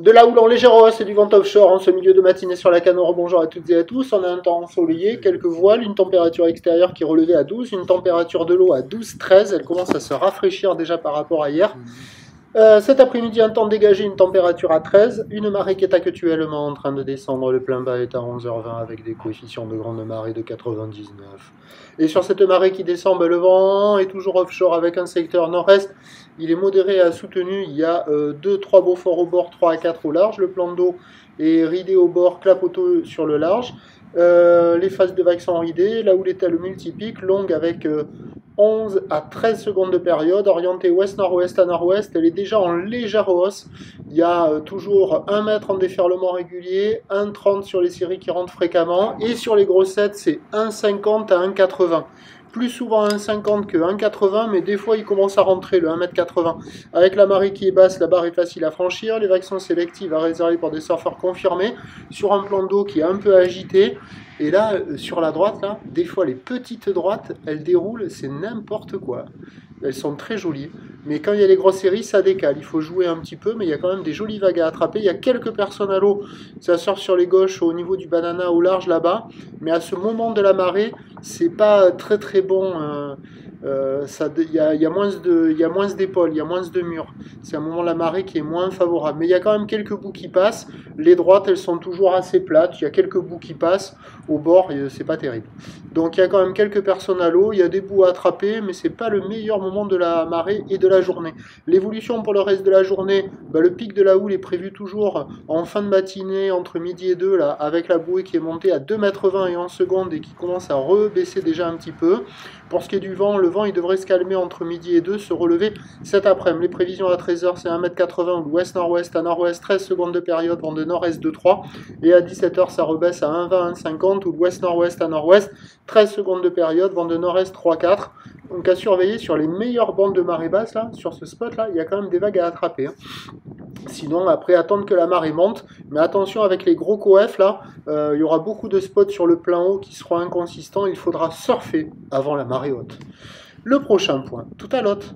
De la houle en légère hausse et du vent offshore en ce milieu de matinée sur la Canore. Bonjour à toutes et à tous. On a un temps ensoleillé, quelques voiles, une température extérieure qui est relevée à 12, une température de l'eau à 12-13. Elle commence à se rafraîchir déjà par rapport à hier. Cet après-midi, un temps dégagé, une température à 13, une marée qui est actuellement en train de descendre, le plein bas est à 11h20 avec des coefficients de grande marée de 99. Et sur cette marée qui descend, le vent est toujours offshore avec un secteur nord-est, il est modéré à soutenu, il y a 2-3 Beaufort au bord, 3 à 4 au large, le plan d'eau est ridé au bord, clapoteau sur le large. Les phases de vagues sont ridées, la houle est à le multipique, longue avec 11 à 13 secondes de période, orientée ouest-nord-ouest à nord-ouest, elle est déjà en légère hausse. Il y a toujours 1 mètre en déferlement régulier, 1,30 sur les séries qui rentrent fréquemment, et sur les grossettes, c'est 1,50 à 1,80. Plus souvent 1,50 que 1,80, mais des fois il commence à rentrer le 1,80 m. Avec la marée qui est basse, la barre est facile à franchir, les vagues sont sélectives à réserver pour des surfeurs confirmés, sur un plan d'eau qui est un peu agité. Et là, sur la droite, là, des fois les petites droites, elles déroulent, c'est n'importe quoi. Elles sont très jolies. Mais quand il y a les grosses séries, ça décale. Il faut jouer un petit peu, mais il y a quand même des jolies vagues à attraper. Il y a quelques personnes à l'eau. Ça sort sur les gauches au niveau du banana au large là-bas. Mais à ce moment de la marée, c'est pas très très bon. Il y a moins d'épaules, il y a moins de murs. C'est un moment de la marée qui est moins favorable. Mais il y a quand même quelques bouts qui passent. Les droites, elles sont toujours assez plates. Il y a quelques bouts qui passent. Au bord, c'est pas terrible. Donc il y a quand même quelques personnes à l'eau. Il y a des bouts à attraper, mais c'est pas le meilleur moment de la marée et de la journée. L'évolution pour le reste de la journée, le pic de la houle est prévu toujours en fin de matinée, entre midi et 2, là, avec la bouée qui est montée à 2,20 m et 11 secondes et qui commence à rebaisser déjà un petit peu. Pour ce qui est du vent, le vent il devrait se calmer entre midi et 2, se relever cet après-midi. Les prévisions à 13h, c'est 1,80 m ou ouest-nord-ouest à nord-ouest, 13 secondes de période, vent de nord-est de 3. Et à 17h, ça rebaisse à 1,20 1,50 ou ouest-nord-ouest à nord-ouest, 13 secondes de période, vent de nord-est 3-4. Donc à surveiller sur les meilleures bandes de marée basse, là, sur ce spot-là, il y a quand même des vagues à attraper. Sinon, après, attendre que la marée monte. Mais attention, avec les gros coef, là, il y aura beaucoup de spots sur le plan haut qui seront inconsistants. Il faudra surfer avant la marée haute. Le prochain point, tout à l'autre.